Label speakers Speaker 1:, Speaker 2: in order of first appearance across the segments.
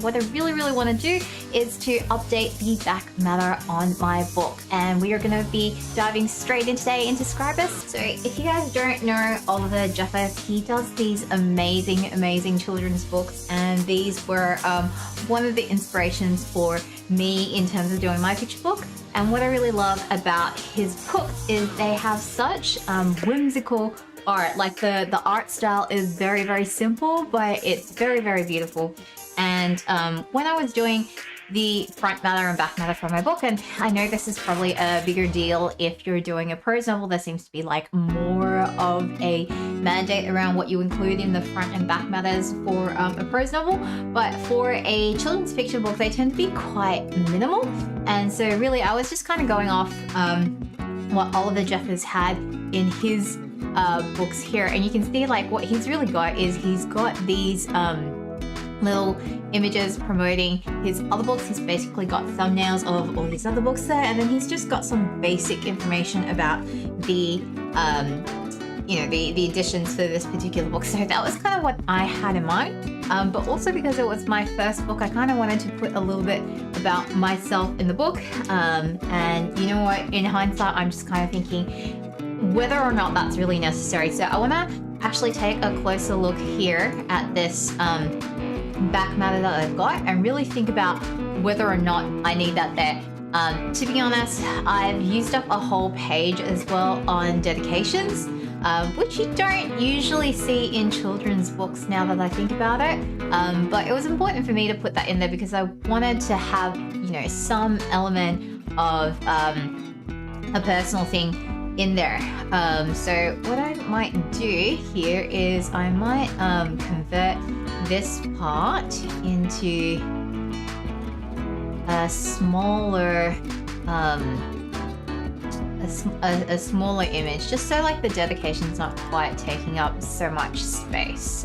Speaker 1: what I really want to do is to update the back matter on my book. And we are going to be diving straight in today into Scribus. So if you guys don't know Oliver Jeffers, he does these amazing children's books, and these were one of the inspirations for me in terms of doing my picture book. And what I really love about his books is they have such whimsical art. Like the art style is very simple, but it's very beautiful. And when I was doing the front matter and back matter for my book, and I know this is probably a bigger deal if you're doing a prose novel, there seems to be like more of a mandate around what you include in the front and back matters for a prose novel, but for a children's fiction book they tend to be quite minimal. And so really I was just kind of going off what Oliver Jeffers had in his books here, and you can see like what he's really got is he's got these little images promoting his other books. He's basically got thumbnails of all his other books there, and then he's just got some basic information about the the additions for this particular book. So that was kind of what I had in mind, but also because it was my first book, I kind of wanted to put a little bit about myself in the book, and you know what, in hindsight I'm just kind of thinking whether or not that's really necessary. So I want to actually take a closer look here at this back matter that I've got and really think about whether or not I need that there. To be honest, I've used up a whole page as well on dedications, which you don't usually see in children's books now that I think about it, but it was important for me to put that in there because I wanted to have, some element of a personal thing in there. So what I might do here is I might convert this part into a smaller a smaller image, just so like the dedication's not quite taking up so much space.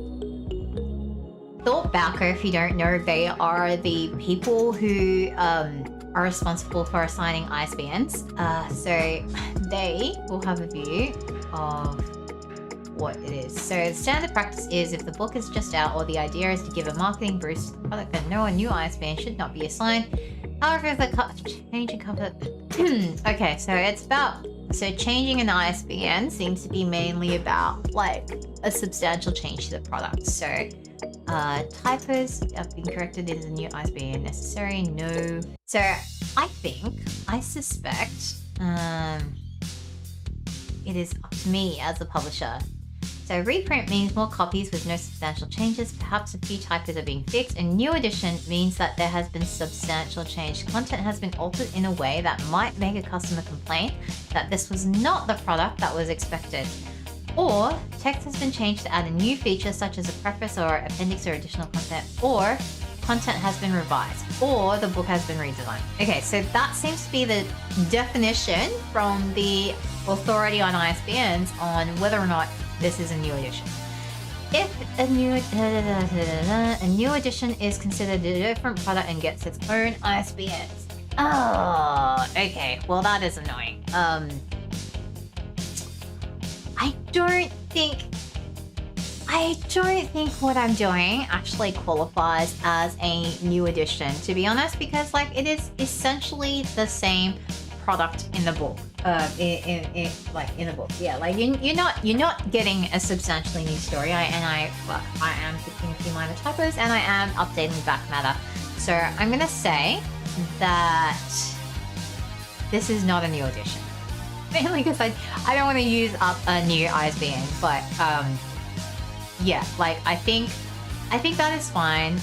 Speaker 1: Thought Bowker, if you don't know, they are the people who are responsible for assigning ISBNs. So they will have a view of what it is. So the standard practice is if the book is just out or the idea is to give a marketing boost to the product, then no, a new ISBN should not be assigned. However, if the change in cover... okay, so it's about... So changing an ISBN seems to be mainly about like a substantial change to the product. So typos have been corrected. Is a new ISBN necessary? No. So I suspect it is up to me as a publisher. So reprint means more copies with no substantial changes. Perhaps a few typos are being fixed. A new edition means that there has been substantial change. Content has been altered in a way that might make a customer complain that this was not the product that was expected. Or text has been changed to add a new feature such as a preface or appendix or additional content, or content has been revised, or the book has been redesigned. Okay, so that seems to be the definition from the authority on ISBNs on whether or not this is a new edition. If a new edition is considered a different product and gets its own ISBNs. Oh, okay. Well, that is annoying. I don't think what I'm doing actually qualifies as a new edition, to be honest, because like it is essentially the same product in the book. In a book, yeah. Like you're not getting a substantially new story. I am fixing a few minor typos and I am updating the back matter. So I'm gonna say that this is not a new edition. Mainly because I don't want to use up a new ISBN, but yeah, like I think that is fine.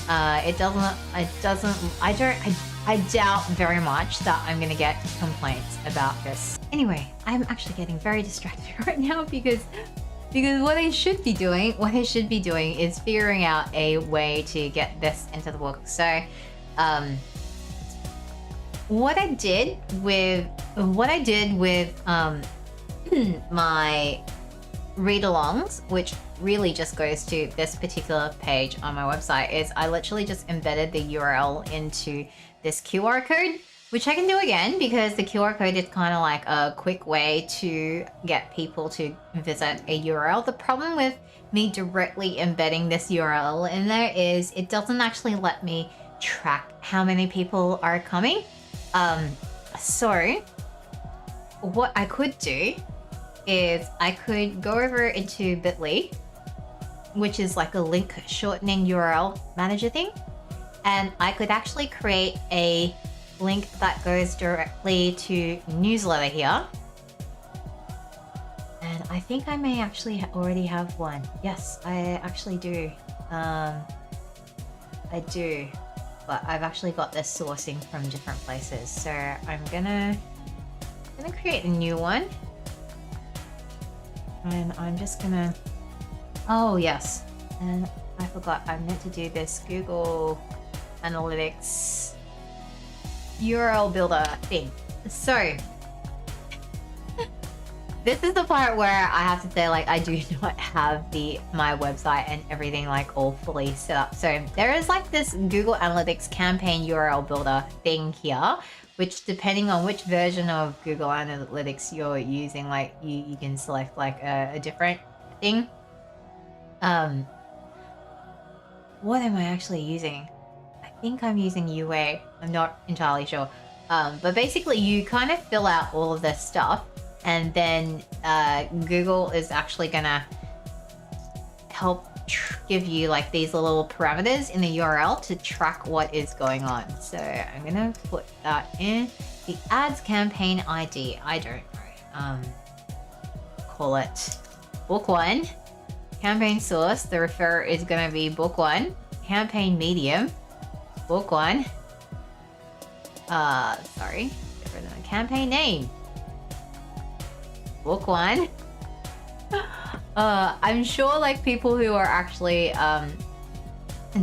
Speaker 1: I doubt very much that I'm gonna get complaints about this. Anyway, I'm actually getting very distracted right now because what I should be doing is figuring out a way to get this into the book. So what I did with my read-alongs, which really just goes to this particular page on my website, is I literally just embedded the URL into this QR code, which I can do again because the QR code is kind of like a quick way to get people to visit a URL. The problem with me directly embedding this URL in there is it doesn't actually let me track how many people are coming. So what I could do is I could go over into Bitly, which is like a link shortening URL manager thing. And I could actually create a link that goes directly to newsletter here. And I think I may actually already have one. Yes, I actually do. I do, but I've actually got this sourcing from different places. So I'm gonna create a new one. And I'm just gonna, oh yes. And I forgot, I meant to do this Google Analytics URL builder thing. So this is the part where I have to say, like, I do not have my website and everything like all fully set up. So there is like this Google Analytics campaign URL builder thing here, which depending on which version of Google Analytics you're using, like you can select like a different thing. What am I actually using? I think I'm using UA. I'm not entirely sure. But basically you kind of fill out all of this stuff, and then Google is actually gonna help give you like these little parameters in the URL to track what is going on. So I'm gonna put that in. The ads campaign ID, I don't know. Call it book 1. Campaign source, the referrer is gonna be book 1. Campaign medium, book 1. Sorry, campaign name, book 1. I'm sure like people who are actually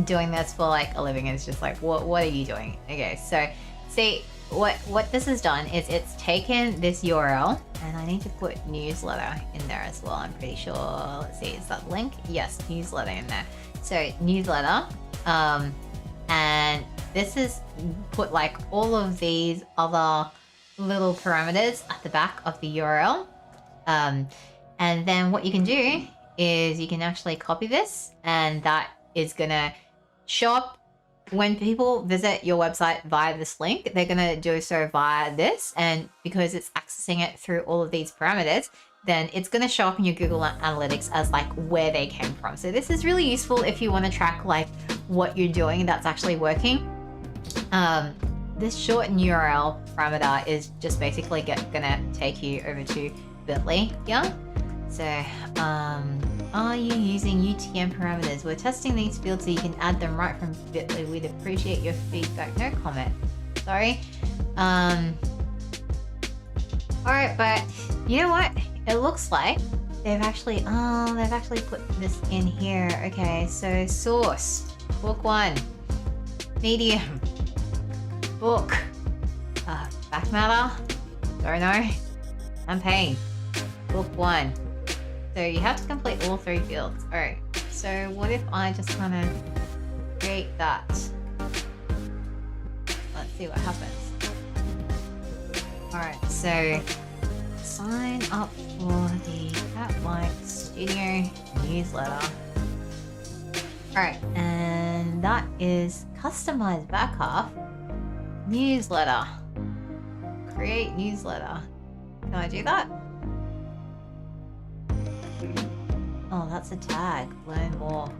Speaker 1: doing this for like a living is just like, what are you doing? Okay, so see what this has done is it's taken this URL, and I need to put newsletter in there as well. I'm pretty sure. Let's see, is that link? Yes, newsletter in there. So newsletter, and this is put like all of these other little parameters at the back of the URL. And then what you can do is you can actually copy this, and that is gonna show up when people visit your website via this link. They're gonna do so via this, and because it's accessing it through all of these parameters, then it's gonna show up in your Google Analytics as like where they came from. So this is really useful if you want to track like what you're doing that's actually working. This shorten URL parameter is just basically gonna take you over to Bitly, yeah? So, are you using UTM parameters? We're testing these fields so you can add them right from Bitly. We'd appreciate your feedback. No comment. Sorry. Alright, but you know what? It looks like they've actually put this in here. Okay, so source, book 1, medium, book, back matter, don't know, campaign, book 1. So you have to complete all 3 fields. Alright, so what if I just kind of create that? Let's see what happens. Alright, so sign up for the Cat-like Studio newsletter. Alright, and that is customize back half, newsletter, create newsletter. Can I do that? Oh, that's a tag. Learn more.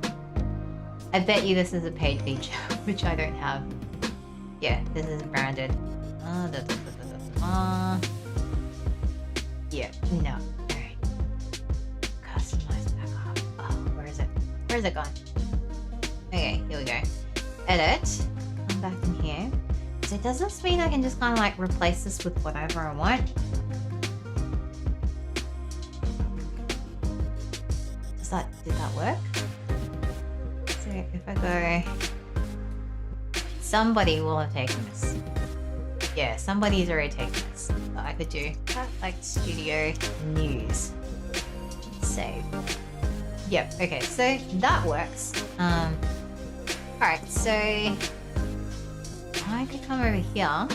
Speaker 1: I bet you this is a paid feature, which I don't have. Yeah, this is branded. Yeah, no. Alright. Customize backup. Oh, where is it? Where is it gone? Okay, here we go. Edit. Come back in here. So does this mean I can just kind of like replace this with whatever I want? Did that work? So if I go, somebody will have taken this. Yeah, somebody's already taken this. So I could do like Studio News. Save. Yep. Okay. So that works. Alright. So I could come over here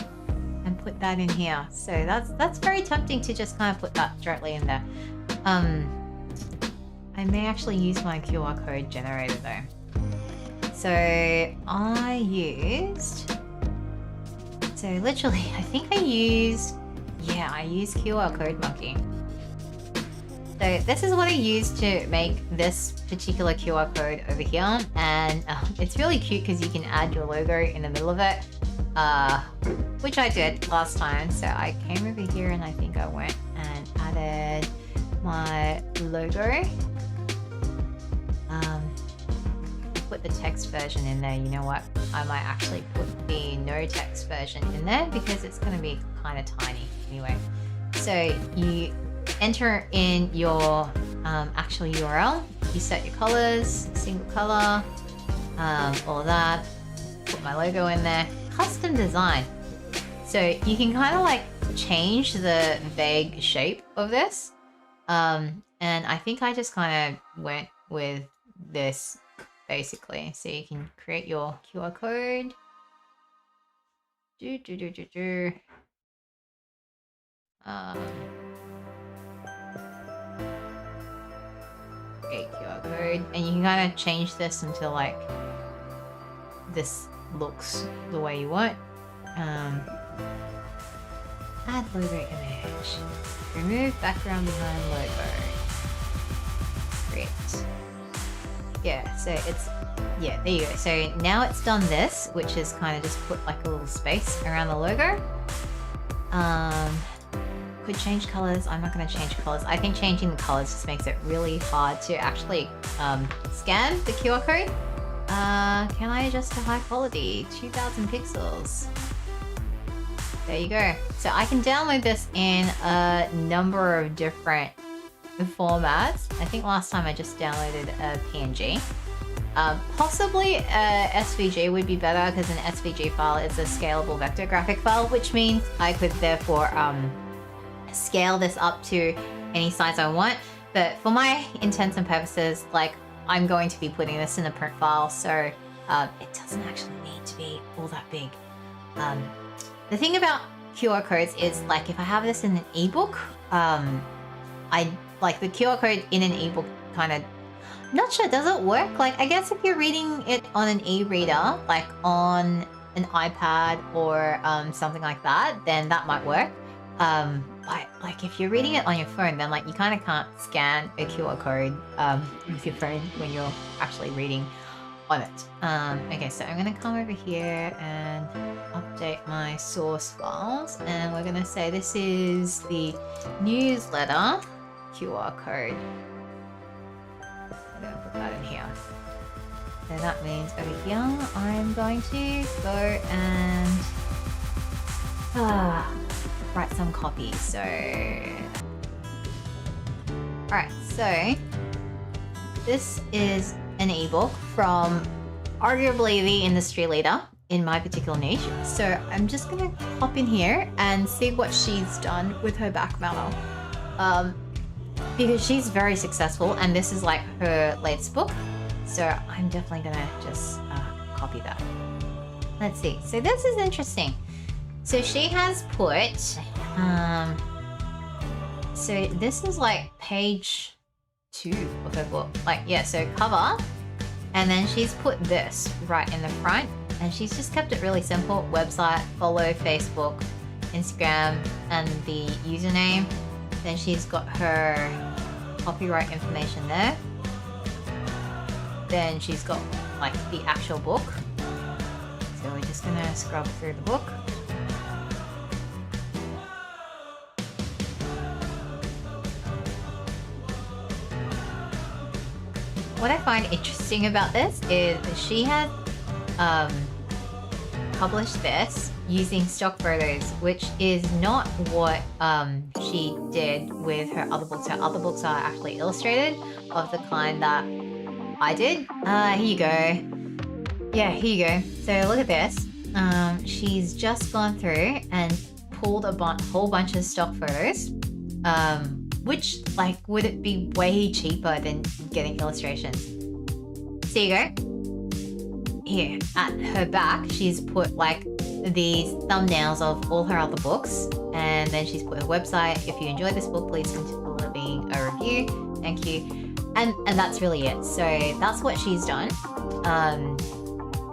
Speaker 1: and put that in here. So that's very tempting to just kind of put that directly in there. I may actually use my QR code generator though. So I used, so literally, I think I used QR code monkey. So this is what I used to make this particular QR code over here, and it's really cute because you can add your logo in the middle of it, which I did last time. So I came over here and I think I went and added my logo. Put the text version in there. You know what? I might actually put the no text version in there because it's going to be kind of tiny anyway. So you enter in your actual URL. You set your colors, single color, all of that. Put my logo in there. Custom design. So you can kind of like change the vague shape of this. And I think I just kind of went with this basically. So you can create your QR code. Create QR code, and you can kind of change this until like this looks the way you want. Add logo image. Remove background behind logo. Great. Yeah, so it's, yeah, there you go. So now it's done this, which is kind of just put like a little space around the logo. Could change colors. I'm not going to change colors. I think changing the colors just makes it really hard to actually scan the QR code. Can I adjust to high quality? 2000 pixels. There you go. So I can download this in a number of different formats. I think last time I just downloaded a PNG. Possibly a SVG would be better because an SVG file is a scalable vector graphic file, which means I could therefore scale this up to any size I want. But for my intents and purposes, like I'm going to be putting this in a print file, so it doesn't actually need to be all that big. The thing about QR codes is like if I have this in an ebook, I like the QR code in an ebook kind of, I'm not sure, does it work? Like I guess if you're reading it on an e-reader, like on an iPad or something like that, then that might work. But like if you're reading it on your phone, then like you kind of can't scan a QR code with your phone when you're actually reading on it. Okay, so I'm going to come over here and update my source files, and we're going to say this is the newsletter QR code. I'm going to put that in here. So that means over here I'm going to go and write some copy. So alright, so this is an ebook from arguably the industry leader in my particular niche. So I'm just gonna hop in here and see what she's done with her back matter. Because she's very successful and this is like her latest book. So I'm definitely gonna just copy that. Let's see. So this is interesting. So she has put, so this is like page 2 of her book. Like, yeah, so cover. And then she's put this right in the front. And she's just kept it really simple. Website, follow, Facebook, Instagram, and the username. Then she's got her copyright information there. Then she's got like the actual book. So we're just gonna scrub through the book. What I find interesting about this is she had published this using stock photos, which is not what she did with her other books. Her other books are actually illustrated of the kind that I did. Here you go. Yeah, here you go. So look at this. She's just gone through and pulled a whole bunch of stock photos. Which, like, would it be way cheaper than getting illustrations? So you go. Here, at her back, she's put, like, these thumbnails of all her other books. And then she's put her website. If you enjoyed this book, please consider leaving a review. Thank you. And that's really it. So that's what she's done.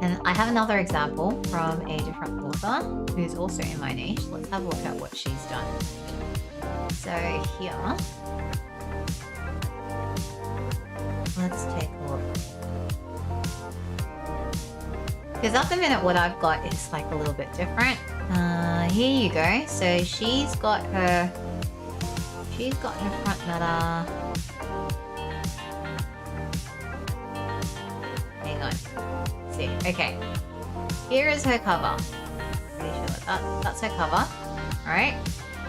Speaker 1: And I have another example from a different author who's also in my niche. Let's have a look at what she's done. So here, let's take a look. Because at the minute what I've got is like a little bit different. Here you go. So she's got her front matter. Hang on. Let's see. Okay. Here is her cover. Pretty sure that's her cover. Alright.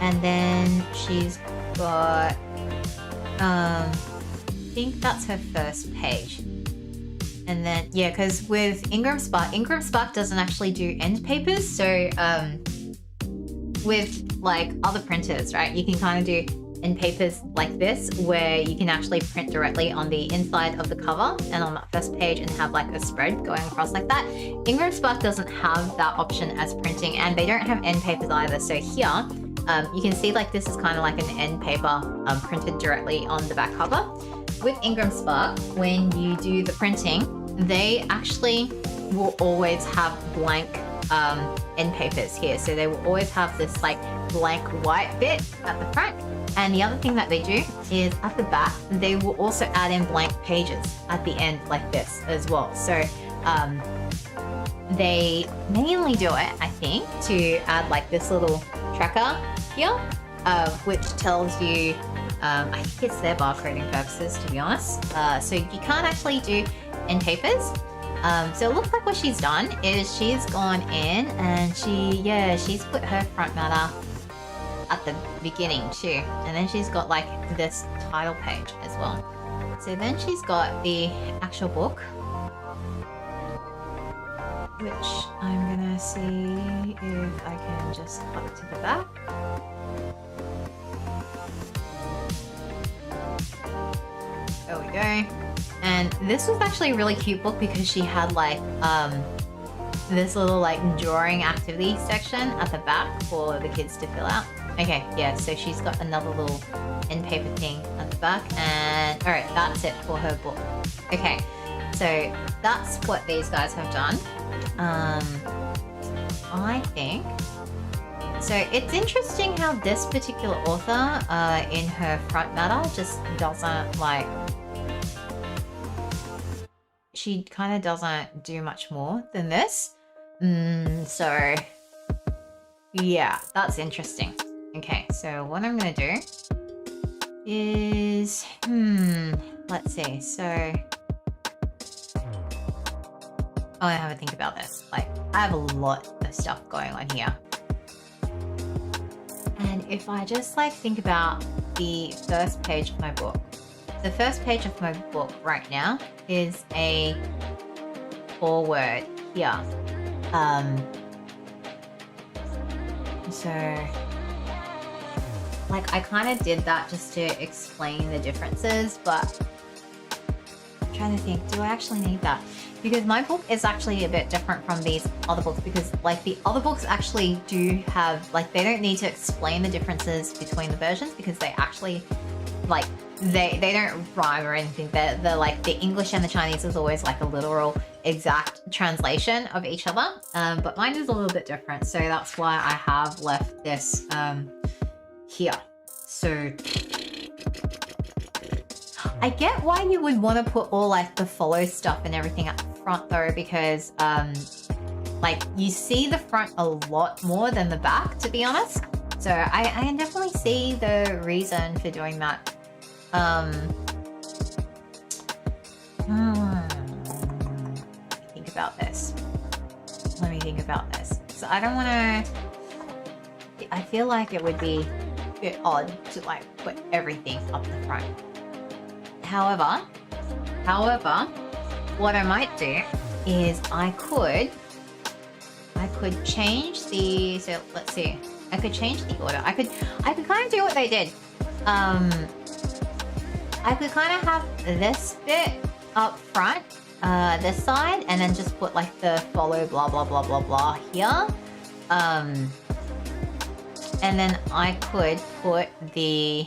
Speaker 1: And then she's got I think that's her first page. And then yeah, because with IngramSpark doesn't actually do end papers. So with like other printers, right, you can kind of do end papers like this, where you can actually print directly on the inside of the cover and on that first page and have like a spread going across like that. IngramSpark doesn't have that option as printing, and they don't have end papers either. So here, you can see like this is kind of like an end paper printed directly on the back cover. With IngramSpark, when you do the printing, they actually will always have blank end papers here. So they will always have this like blank white bit at the front. And the other thing that they do is at the back, they will also add in blank pages at the end like this as well. So they mainly do it, I think, to add like this little tracker here, which tells you, I think it's their barcoding purposes, to be honest. So you can't actually do end papers. So it looks like what she's done is she's gone in and she's put her front matter at the beginning too, and then she's got like this title page as well. So then she's got the actual book, which I'm gonna see if I can just cut to the back. There we go. And this was actually a really cute book because she had like this little like drawing activity section at the back for the kids to fill out. Okay, yeah, so she's got another little end paper thing at the back, and all right, that's it for her book. Okay, so that's what these guys have done. I think so. It's interesting how this particular author in her front matter just doesn't like, she kind of doesn't do much more than this. So yeah, that's interesting. Okay, so what I'm gonna do is, let's see. So I have to think about this. Like, I have a lot of stuff going on here. And if I just like think about the first page of my book, the first page of my book right now is a foreword here. So like I kind of did that just to explain the differences, but I'm trying to think, do I actually need that? Because my book is actually a bit different from these other books, because like the other books actually do have, like, they don't need to explain the differences between the versions because they actually, like, they don't rhyme or anything. They're like, the English and the Chinese is always like a literal exact translation of each other. But mine is a little bit different. So that's why I have left this here. So I get why you would want to put all like the follow stuff and everything at the front though, because like you see the front a lot more than the back, to be honest. So I can definitely see the reason for doing that. Think about this. Let me think about this. So I don't want to, I feel like it would be a bit odd to like put everything up the front. However, what I might do is I could change the, so let's see, I could change the order. I could kind of do what they did. I could kind of have this bit up front, this side, and then just put like the follow blah blah blah blah blah here. And then I could put the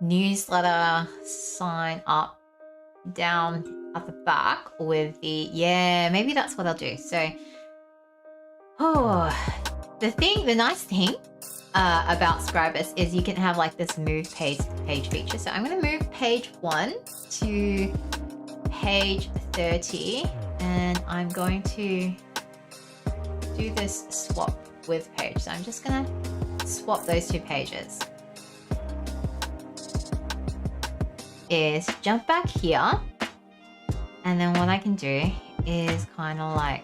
Speaker 1: newsletter sign up down at the back with the, yeah, maybe that's what I'll do. So, the nice thing about Scribus is you can have like this move page feature. So I'm going to move page 1 to page 30, and I'm going to do this swap with page. So I'm just going to swap those 2 pages. Is jump back here, and then what I can do is kind of like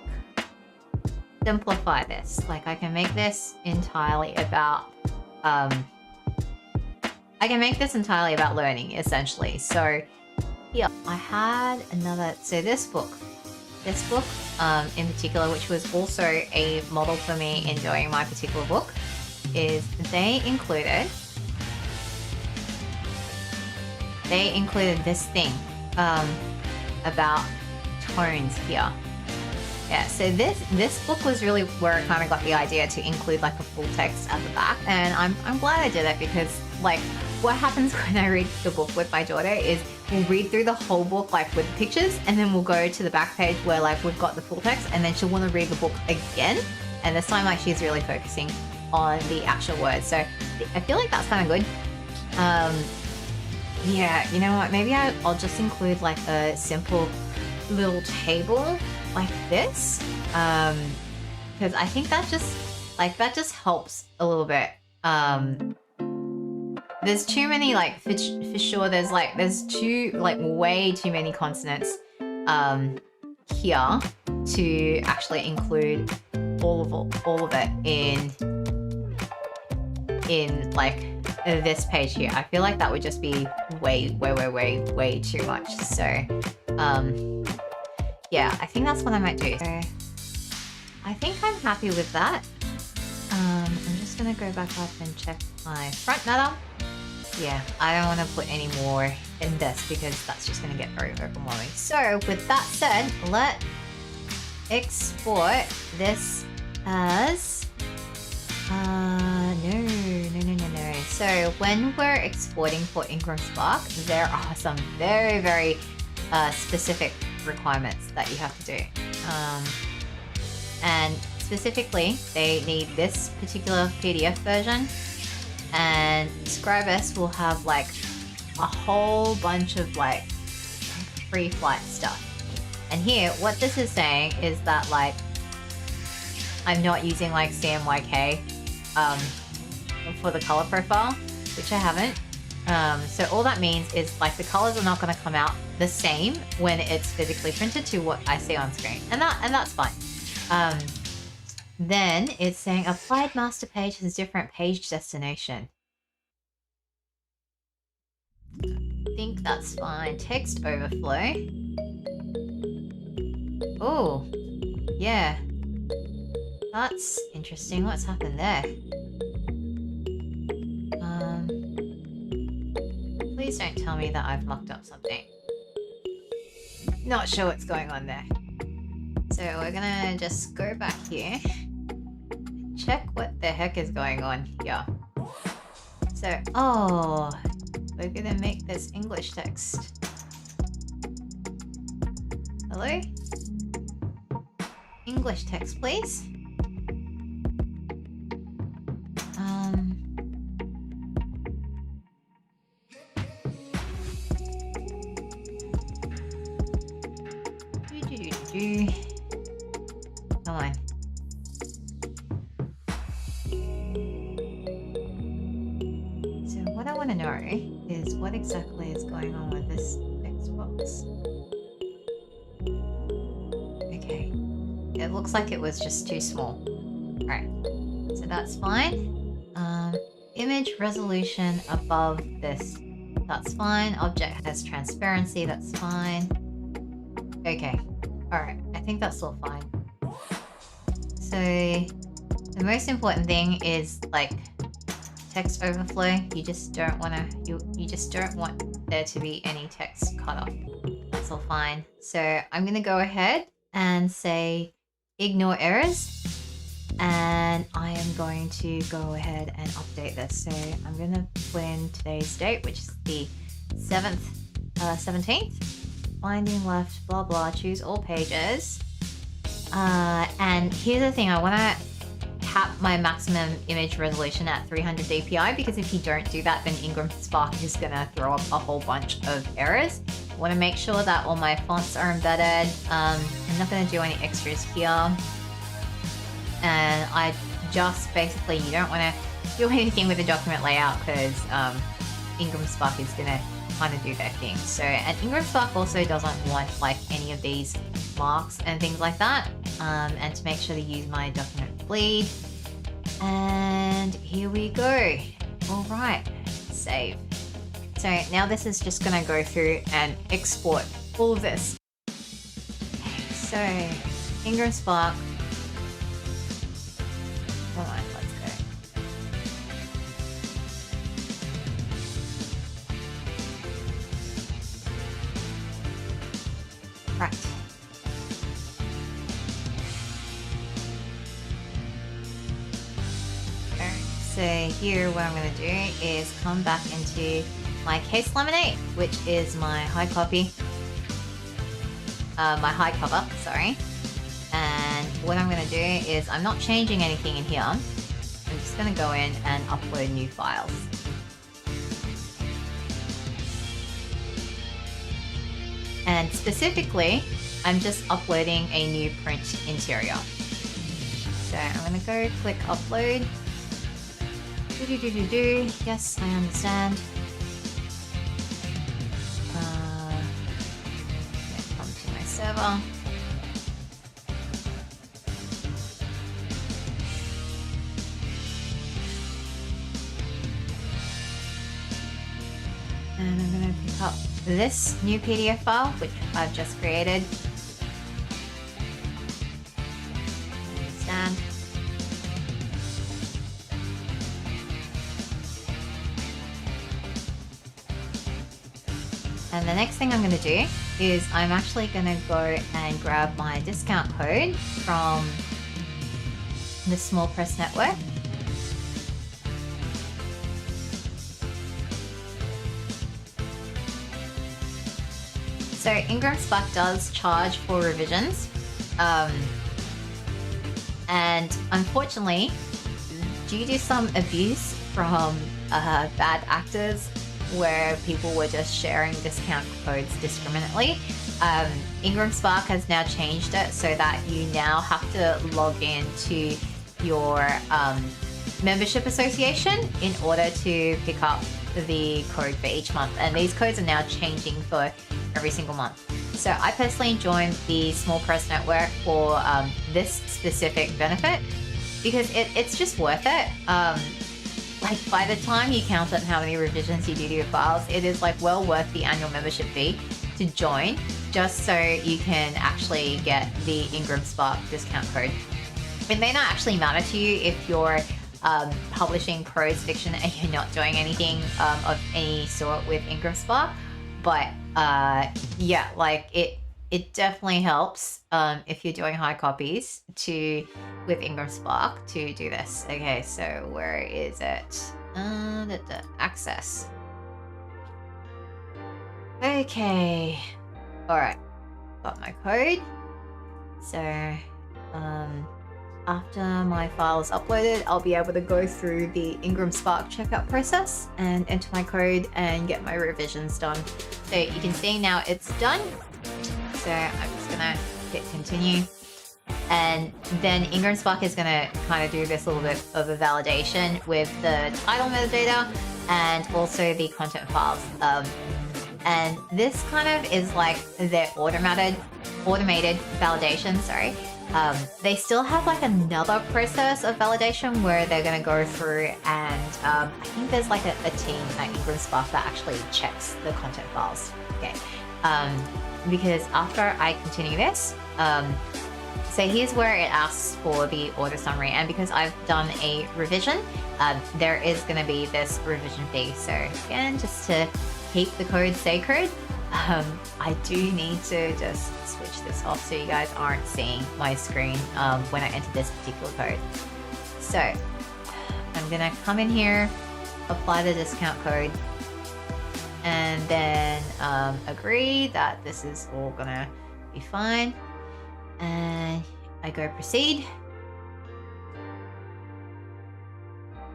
Speaker 1: simplify this. Like I can make this entirely about learning, essentially. So here I had another, so this book in particular, which was also a model for me in doing my particular book, is they included this thing about tones here. Yeah, so this book was really where I kind of got the idea to include like a full text at the back, and I'm glad I did it, because like what happens when I read the book with my daughter is we'll read through the whole book like with pictures, and then we'll go to the back page where like we've got the full text, and then she'll want to read the book again, and this time like she's really focusing on the actual words. So I feel like that's kind of good. Yeah, you know what, maybe I'll just include like a simple little table like this, because I think that just helps a little bit. There's too many, like for sure there's way too many consonants here to actually include all of it in like this page here. I feel like that would just be way too much. So yeah, I think that's what I might do. So I think I'm happy with that. I'm just gonna go back up and check my front matter. Yeah, I don't want to put any more in this because that's just gonna get very overwhelming. So with that said, let's export this as no. So when we're exporting for IngramSpark, there are some very specific requirements that you have to do, and specifically they need this particular PDF version, and Scribus will have like a whole bunch of like free flight stuff. And here what this is saying is that like I'm not using like CMYK for the color profile, which I haven't. So all that means is like the colors are not going to come out the same when it's physically printed to what I see on screen, and that's fine. Then it's saying applied master page has different page destination. I think that's fine. Text overflow. Oh, yeah. That's interesting. What's happened there? Please don't tell me that I've mucked up something. Not sure what's going on there. So we're gonna just go back here. Check what the heck is going on here. So, oh, we're gonna make this English text. Hello? English text, please. Come on. So what I want to know is what exactly is going on with this text box. Okay. It looks like it was just too small. Alright. So that's fine. Image resolution above this. That's fine. Object has transparency. That's fine. Okay. Alright. I think that's all fine. So the most important thing is like text overflow. You just don't want to, you just don't want there to be any text cut off. That's all fine. So I'm going to go ahead and say ignore errors, and I am going to go ahead and update this. So I'm going to put in today's date, which is the 17th binding left, blah blah, choose all pages. And here's the thing, I want to cap my maximum image resolution at 300 dpi, because if you don't do that, then IngramSpark is going to throw up a whole bunch of errors. I want to make sure that all my fonts are embedded. I'm not going to do any extras here. And I just basically, you don't want to do anything with the document layout, because IngramSpark is going to kind of do their thing. So, and IngramSpark also doesn't want like any of these marks and things like that. And to make sure to use my document bleed. And here we go. All right, save. So now this is just gonna go through and export all of this. So IngramSpark. All right, let's go. Right. So here what I'm going to do is come back into my case laminate, which is my high copy, my high cover, sorry. And what I'm going to do is I'm not changing anything in here. I'm just going to go in and upload new files. And specifically, I'm just uploading a new print interior. So I'm going to go click upload. Yes, I understand. Come to my server. And I'm going to pick up this new PDF file, which I've just created. Understand. And the next thing I'm going to do is I'm actually going to go and grab my discount code from the Small Press Network. So IngramSpark does charge for revisions. And unfortunately, due to some abuse from bad actors, where people were just sharing discount codes discriminately, IngramSpark has now changed it so that you now have to log in to your membership association in order to pick up the code for each month. And these codes are now changing for every single month. So I personally joined the Small Press Network for this specific benefit, because it's just worth it. Like by the time you count up how many revisions you do to your files, it is like well worth the annual membership fee to join, just so you can actually get the IngramSpark discount code. It may not actually matter to you if you're publishing prose fiction and you're not doing anything of any sort with IngramSpark, but yeah, like it definitely helps if you're doing high copies with IngramSpark to do this. Okay, so where is it? Access. Okay. All right, got my code. So after my file is uploaded, I'll be able to go through the IngramSpark checkout process and enter my code and get my revisions done. So you can see now it's done. So I'm just gonna hit continue. And then IngramSpark is gonna kind of do this little bit of a validation with the title metadata and also the content files. And this kind of is like their automated validation, sorry. They still have like another process of validation where they're going to go through and I think there's like a team at IngramSpark that actually checks the content files. Okay, because after I continue this, so here's where it asks for the order summary, and because I've done a revision, there is going to be this revision fee. So again, just to keep the code sacred, I do need to just switch this off so you guys aren't seeing my screen when I enter this particular code. So I'm gonna come in here, apply the discount code, and then agree that this is all gonna be fine. And I go proceed.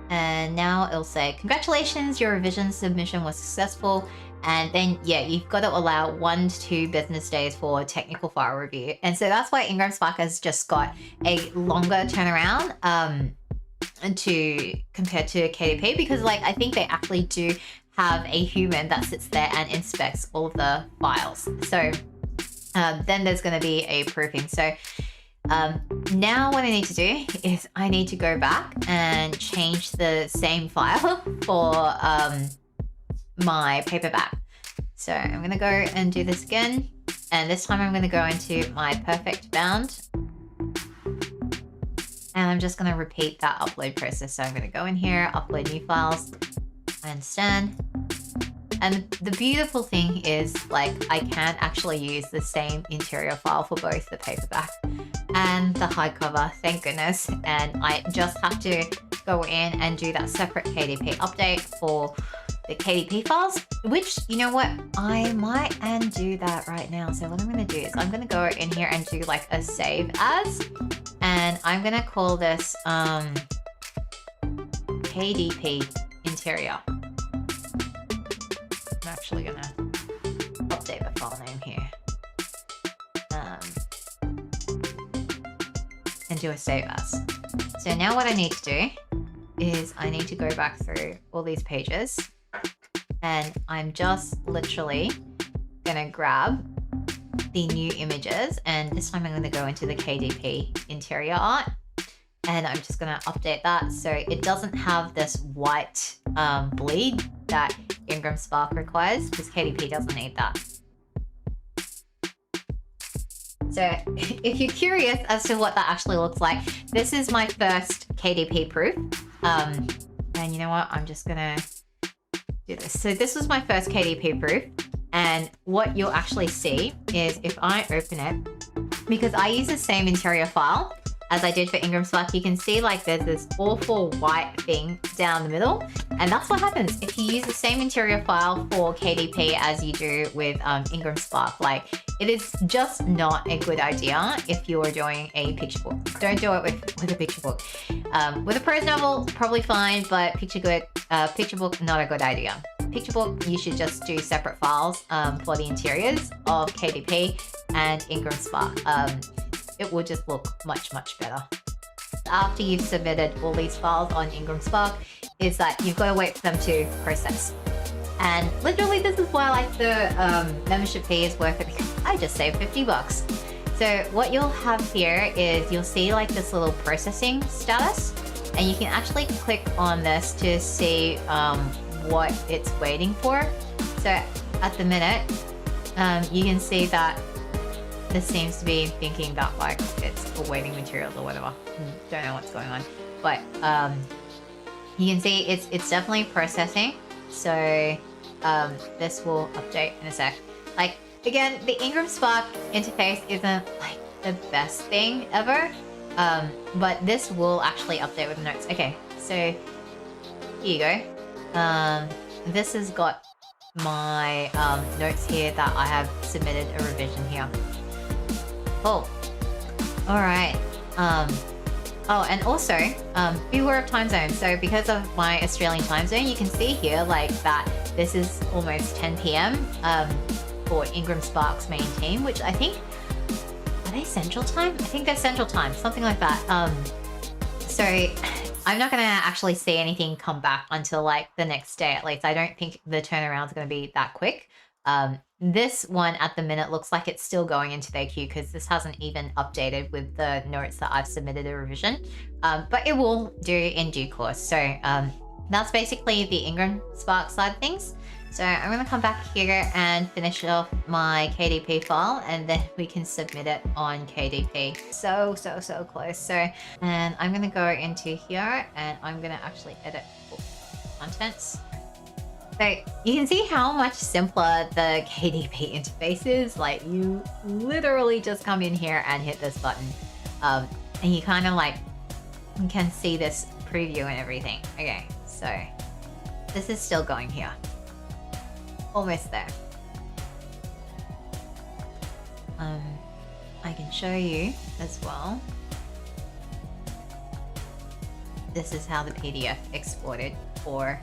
Speaker 1: And now it'll say, congratulations, your revision submission was successful. And then, yeah, you've got to allow 1 to 2 business days for technical file review. And so that's why IngramSpark has just got a longer turnaround compared to KDP, because like I think they actually do have a human that sits there and inspects all of the files. So then there's going to be a proofing. So now what I need to do is I need to go back and change the same file for my paperback. So I'm going to go and do this again. And this time I'm going to go into my perfect bound. And I'm just going to repeat that upload process. So I'm going to go in here, upload new files. I understand. And the beautiful thing is, like, I can actually use the same interior file for both the paperback and the hardcover, thank goodness. And I just have to go in and do that separate KDP update for the KDP files, which, you know what, I might and do that right now. So what I'm going to do is I'm going to go in here and do like a save as, and I'm going to call this KDP interior. I'm actually going to update the file name here and do a save as. So now what I need to do is I need to go back through all these pages, and I'm just literally gonna grab the new images, and this time I'm gonna go into the KDP interior art, and I'm just gonna update that so it doesn't have this white bleed that IngramSpark requires, because KDP doesn't need that. So if you're curious as to what that actually looks like, this is my first KDP proof. And you know what, I'm just gonna do this. So this was my first KDP proof, and what you'll actually see is if I open it, because I use the same interior file as I did for IngramSpark, you can see like there's this awful white thing down the middle, and that's what happens if you use the same interior file for KDP as you do with IngramSpark. Like, it is just not a good idea if you are doing a picture book. Don't do it with a picture book. With a prose novel, probably fine, but picture book, not a good idea. Picture book, you should just do separate files for the interiors of KDP and IngramSpark. It will just look much, much better. After you've submitted all these files on IngramSpark, is that you've got to wait for them to process. And literally this is why like the membership fee is worth it, because I just saved $50. So what you'll have here is you'll see like this little processing status, and you can actually click on this to see what it's waiting for. So at the minute, you can see that this seems to be thinking that like it's awaiting materials or whatever. Don't know what's going on, but you can see it's definitely processing. So this will update in a sec. Like, again, the IngramSpark interface isn't like the best thing ever, but this will actually update with the notes. Okay, so here you go. This has got my notes here that I have submitted a revision here. Oh, all right. Oh, and also, beware of time zone. So because of my Australian time zone, you can see here like that this is almost 10 p.m. For IngramSpark's main team, which I think, are they Central Time? I think they're Central Time, something like that. So I'm not gonna actually see anything come back until like the next day at least. I don't think the turnaround's gonna be that quick. This one at the minute looks like it's still going into their queue because this hasn't even updated with the notes that I've submitted a revision, but it will do in due course. So that's basically the IngramSpark side of things. So I'm going to come back here and finish off my KDP file, and then we can submit it on KDP. So close. So, and I'm going to go into here and I'm going to actually edit contents. So you can see how much simpler the KDP interface is. Like, you literally just come in here and hit this button, and you kind of like can see this preview and everything. Okay, so this is still going here. almost there. I can show you as well. This is how the PDF exported for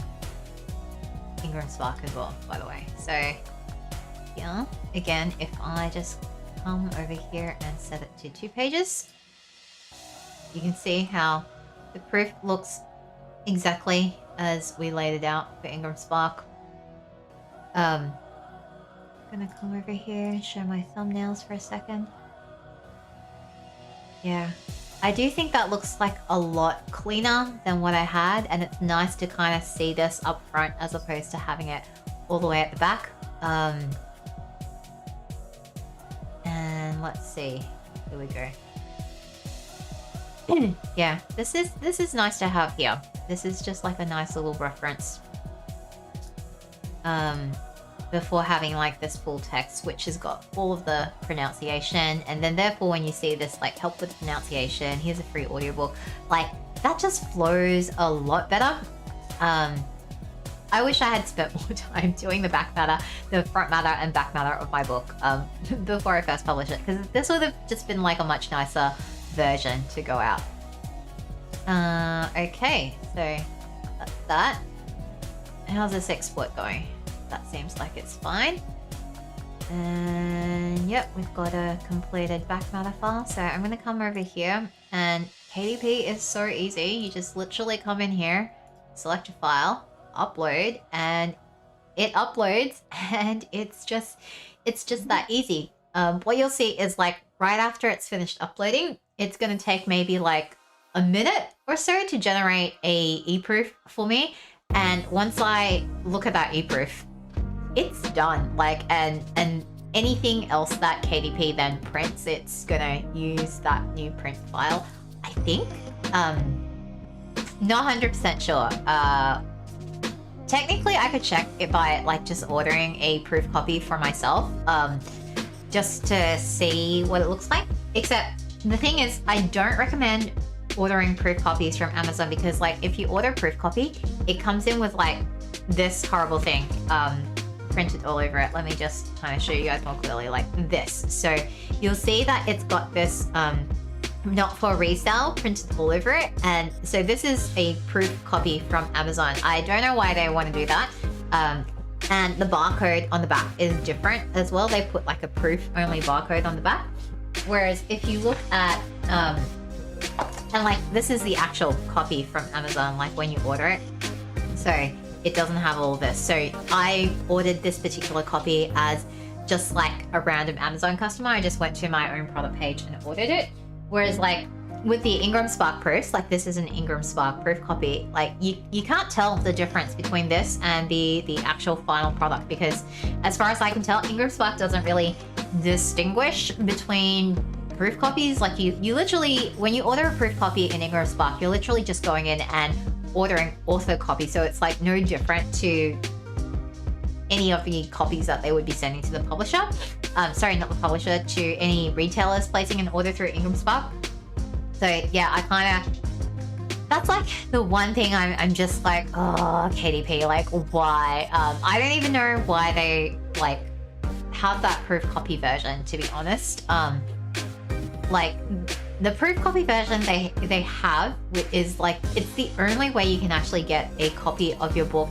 Speaker 1: IngramSpark as well, by the way. So yeah, again, if I just come over here and set it to 2 pages, you can see how the proof looks exactly as we laid it out for IngramSpark. I'm gonna come over here and show my thumbnails for a second. Yeah, I do think that looks like a lot cleaner than what I had, and it's nice to kind of see this up front as opposed to having it all the way at the back. And let's see, here we go. Yeah, this is nice to have here. This is just like a nice little reference before having like this full text, which has got all of the pronunciation, and then therefore when you see this like help with pronunciation, here's a free audiobook, like that just flows a lot better. I wish I had spent more time doing the back matter, the front matter and back matter of my book before I first published it, because this would have just been like a much nicer version to go out. Okay, so that's that. How's this export going? That seems like it's fine. And yep, we've got a completed back matter file. So I'm going to come over here, and KDP is so easy. You just literally come in here, select a file, upload, and it uploads, and it's just that easy. What you'll see is like right after it's finished uploading, it's going to take maybe like a minute or so to generate a eProof for me. And once I look at that eProof, it's done. Like, and anything else that KDP then prints, it's gonna use that new print file, I think. Not 100% sure. Technically, I could check it by like just ordering a proof copy for myself, just to see what it looks like. Except the thing is, I don't recommend ordering proof copies from Amazon, because like if you order a proof copy, it comes in with like this horrible thing printed all over it. Let me just kind of show you guys more clearly, like this. So you'll see that it's got this not for resale printed all over it, and so this is a proof copy from Amazon. I don't know why they want to do that. And the barcode on the back is different as well. They put like a proof only barcode on the back, whereas if you look at and like this is the actual copy from Amazon, like when you order it, so it doesn't have all this. So I ordered this particular copy as just like a random Amazon customer. I just went to my own product page and ordered it. Whereas like with the IngramSpark proofs, like this is an IngramSpark proof copy, like you can't tell the difference between this and the actual final product, because as far as I can tell, IngramSpark doesn't really distinguish between proof copies. Like you literally, when you order a proof copy in IngramSpark, you're literally just going in and ordering author copy, so it's like no different to any of the copies that they would be sending to the publisher. Sorry, not the publisher, to any retailers placing an order through IngramSpark. So yeah, I kind of, that's like the one thing I'm just like, oh, KDP, like why? I don't even know why they like have that proof copy version, to be honest. Like the proof copy version they have is like, it's the only way you can actually get a copy of your book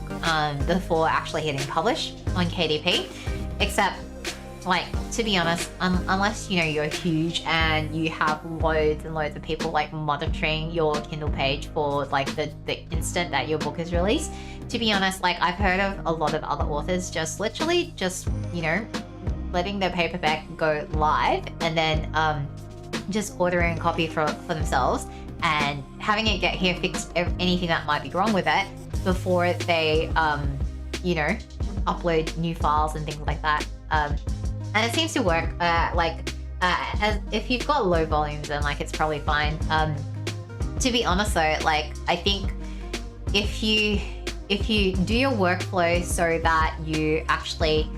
Speaker 1: before actually hitting publish on KDP. Except, like, to be honest, unless you know you're huge and you have loads and loads of people like monitoring your Kindle page for like the instant that your book is released, to be honest, like I've heard of a lot of other authors just literally just, you know, letting their paperback go live and then just ordering a copy for themselves and having it get here, fix anything that might be wrong with it before they you know, upload new files and things like that. And it seems to work. As if you've got low volumes, then like it's probably fine. To be honest though, like I think if you do your workflow so that you actually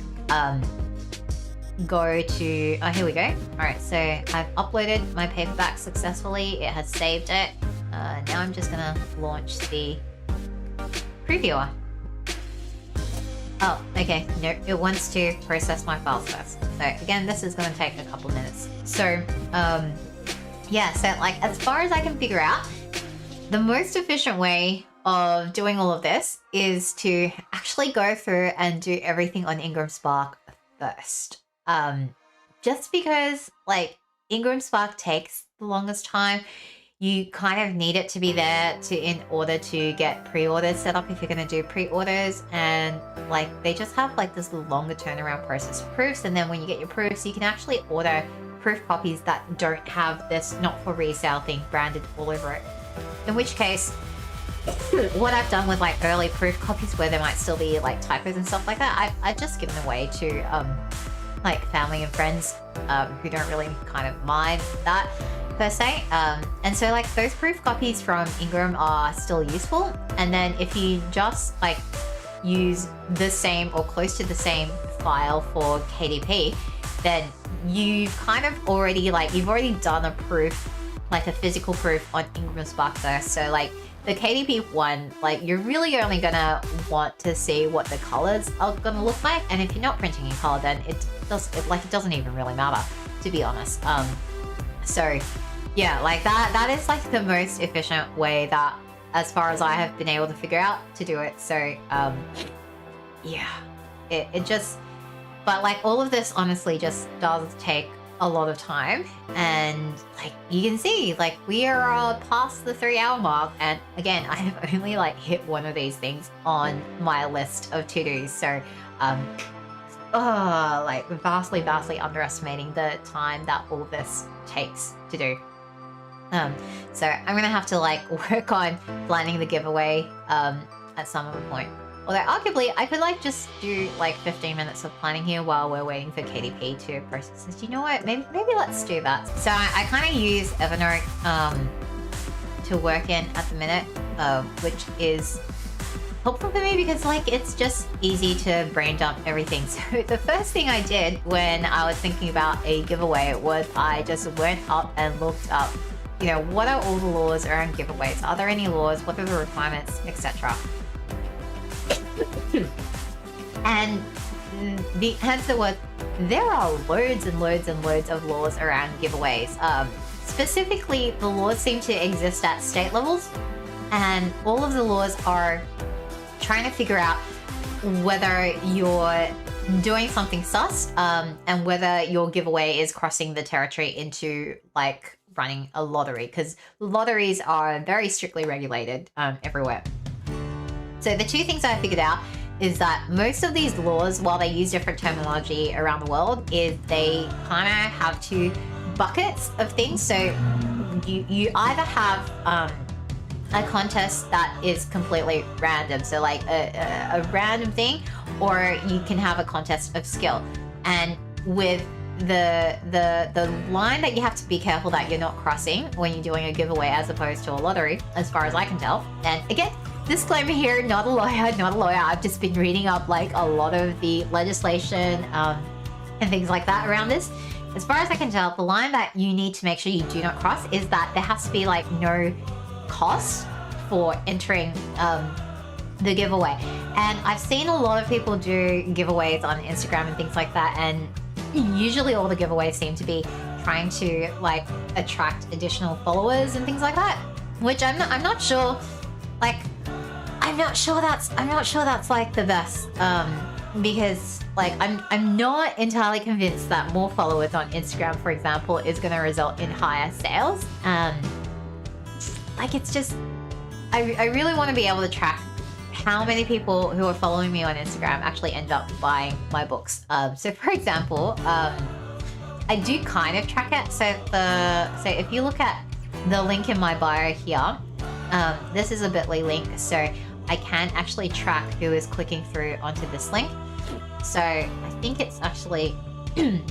Speaker 1: go to, oh, here we go. All right, so I've uploaded my paperback successfully. It has saved it. Now I'm just gonna launch the previewer. Oh, okay. No, it wants to process my files first. So again, this is going to take a couple minutes. So, yeah, so like as far as I can figure out, the most efficient way of doing all of this is to actually go through and do everything on IngramSpark first. Just because like IngramSpark takes the longest time, you kind of need it to be there in order to get pre-orders set up if you're going to do pre-orders, and like they just have like this longer turnaround process for proofs, and then when you get your proofs you can actually order proof copies that don't have this not for resale thing branded all over it. In which case, what I've done with like early proof copies where there might still be like typos and stuff like that, I've just given away to like family and friends who don't really kind of mind that per se. And so like those proof copies from Ingram are still useful. And then if you just like use the same or close to the same file for KDP, then you've kind of already like, you've already done a proof, like a physical proof on IngramSpark first. So like the KDP one, like you're really only gonna want to see what the colors are gonna look like. And if you're not printing in color, then it doesn't even really matter, to be honest. So yeah, like that is like the most efficient way that, as far as I have been able to figure out, to do it. So yeah, it just, but like all of this honestly just does take a lot of time. And like you can see, like we are past the 3-hour mark, and again I have only like hit one of these things on my list of to-dos. So like vastly underestimating the time that all of this takes to do. So I'm gonna have to like work on planning the giveaway at some other point. Although arguably I could like just do like 15 minutes of planning here while we're waiting for KDP to process this. You know what? Maybe let's do that. So I kind of use Evernote to work in at the minute, which is helpful for me because like it's just easy to brain dump everything. So the first thing I did when I was thinking about a giveaway was I just went up and looked up, you know, what are all the laws around giveaways? Are there any laws? What are the requirements, etc.? And the answer was there are loads and loads and loads of laws around giveaways. Specifically, the laws seem to exist at state levels, and all of the laws are trying to figure out whether you're doing something sus, and whether your giveaway is crossing the territory into like running a lottery, because lotteries are very strictly regulated everywhere. So the two things I figured out is that most of these laws, while they use different terminology around the world, is they kind of have two buckets of things. So you either have a contest that is completely random, so like a random thing, or you can have a contest of skill. And with the line that you have to be careful that you're not crossing when you're doing a giveaway as opposed to a lottery, as far as I can tell. And again, disclaimer here, not a lawyer. I've just been reading up like a lot of the legislation and things like that around this. As far as I can tell, the line that you need to make sure you do not cross is that there has to be like no cost for entering the giveaway. And I've seen a lot of people do giveaways on Instagram and things like that, and usually all the giveaways seem to be trying to like attract additional followers and things like that, which I'm not sure, like I'm not sure that's like the best, because like I'm not entirely convinced that more followers on Instagram, for example, is going to result in higher sales. Like it's just, I really want to be able to track how many people who are following me on Instagram actually end up buying my books. So for example, I do kind of track it. So if you look at the link in my bio here, this is a bit.ly link, so I can actually track who is clicking through onto this link. So I think it's actually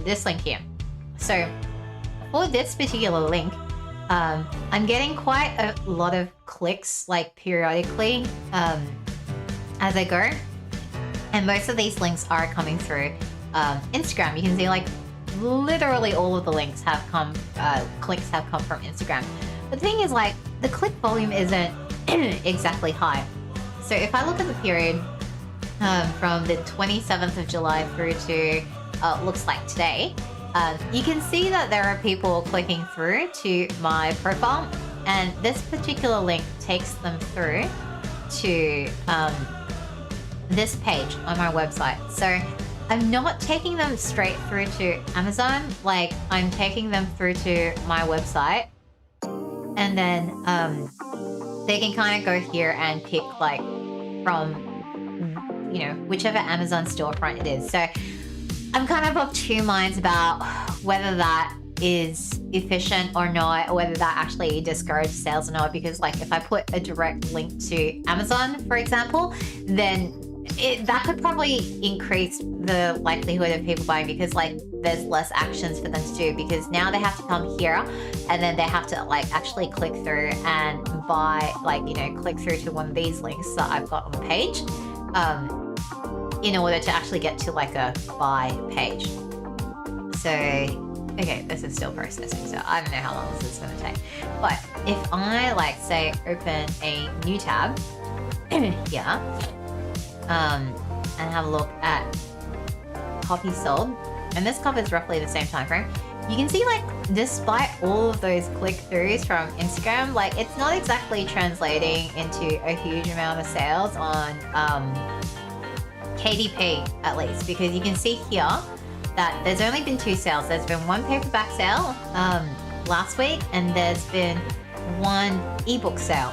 Speaker 1: this link here. So for this particular link, I'm getting quite a lot of clicks like periodically as I go, and most of these links are coming through Instagram. You can see like literally all of the links have come, clicks have come from Instagram. But the thing is, like, the click volume isn't exactly high. So if I look at the period from the 27th of July through to looks like today, you can see that there are people clicking through to my profile, and this particular link takes them through to this page on my website. So I'm not taking them straight through to Amazon, like I'm taking them through to my website, and then they can kind of go here and pick like from, you know, whichever Amazon storefront it is. So I'm kind of of two minds about whether that is efficient or not, or whether that actually discourages sales or not, because like if I put a direct link to Amazon, for example, then that could probably increase the likelihood of people buying, because like there's less actions for them to do, because now they have to come here and then they have to like actually click through and buy, like, you know, click through to one of these links that I've got on the page in order to actually get to like a buy page. So okay, this is still processing, so I don't know how long this is going to take. But if I like say open a new tab here and have a look at copies sold, and this covers roughly the same time frame, you can see like despite all of those click-throughs from Instagram, like it's not exactly translating into a huge amount of sales on KDP at least, because you can see here that there's only been 2 sales. There's been one paperback sale last week, and there's been one ebook sale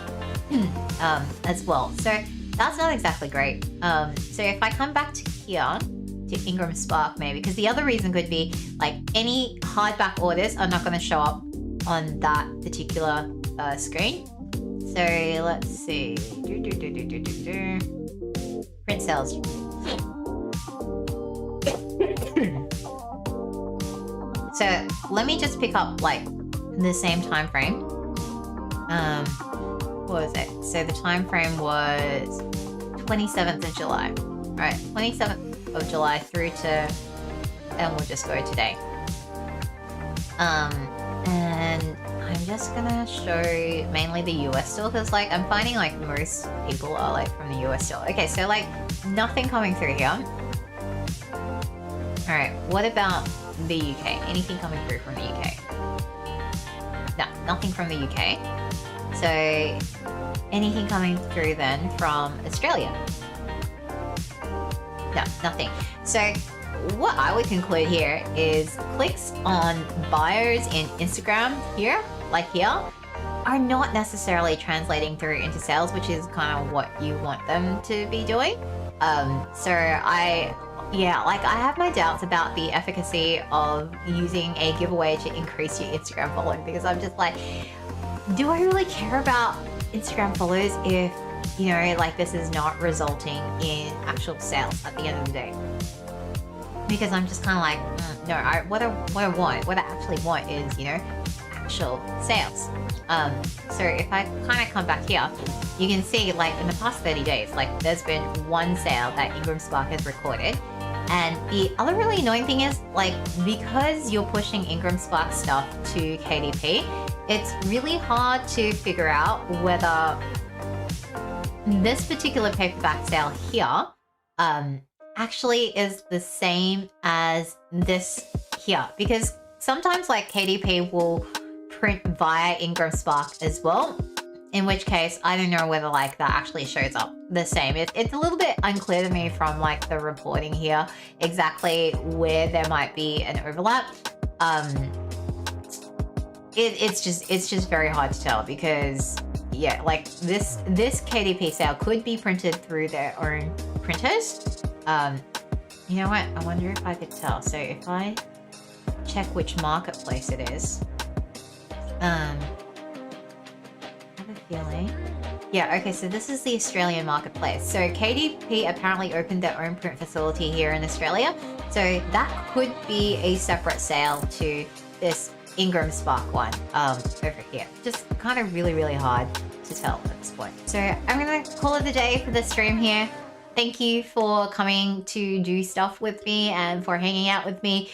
Speaker 1: as well. So that's not exactly great. So if I come back to here, to IngramSpark maybe, because the other reason could be like any hardback orders are not going to show up on that particular screen. So let's see. Print sales. So let me just pick up like the same time frame. What was it? So the time frame was 27th of July. All right, 27th of July through to, and we'll just go today. And I'm just gonna show mainly the US still, because like I'm finding like most people are like from the US still. Okay, so like nothing coming through here. All right, what about the UK? Anything coming through from the UK? No, nothing from the UK. So anything coming through then from Australia? No, nothing. So what I would conclude here is clicks on bios in Instagram here, like here, are not necessarily translating through into sales, which is kind of what you want them to be doing. I have my doubts about the efficacy of using a giveaway to increase your Instagram following, because I'm just like, do I really care about Instagram follows if, you know, like this is not resulting in actual sales at the end of the day? Because I'm just kind of like, no, what I actually want is, you know, actual sales. So if I kind of come back here, you can see like in the past 30 days, like there's been one sale that IngramSpark has recorded. And the other really annoying thing is, like, because you're pushing IngramSpark stuff to KDP, it's really hard to figure out whether this particular paperback sale here actually is the same as this here, because sometimes like KDP will print via IngramSpark as well, in which case I don't know whether like that actually shows up the same. It's a little bit unclear to me from like the reporting here exactly where there might be an overlap. It's just very hard to tell, because yeah, like this KDP sale could be printed through their own printers. You know what? I wonder if I could tell. So if I check which marketplace it is, I have a feeling. Yeah, okay, so this is the Australian marketplace. So KDP apparently opened their own print facility here in Australia. So that could be a separate sale to this IngramSpark one over here. Just kind of really, really hard to tell at this point. So I'm gonna call it a day for this stream here. Thank you for coming to do stuff with me and for hanging out with me.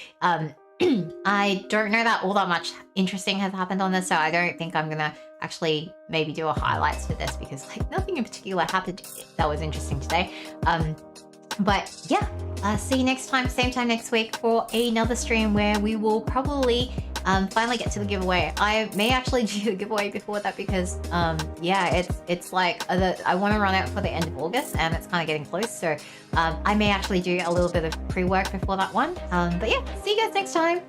Speaker 1: I don't know that all that much interesting has happened on this, so I don't think I'm gonna actually maybe do a highlights for this, because like nothing in particular happened that was interesting today. But yeah, see you next time, same time next week for another stream where we will probably finally get to the giveaway. I may actually do the giveaway before that because yeah, it's like I want to run out for the end of August and it's kind of getting close, so I may actually do a little bit of pre-work before that one. But yeah, see you guys next time.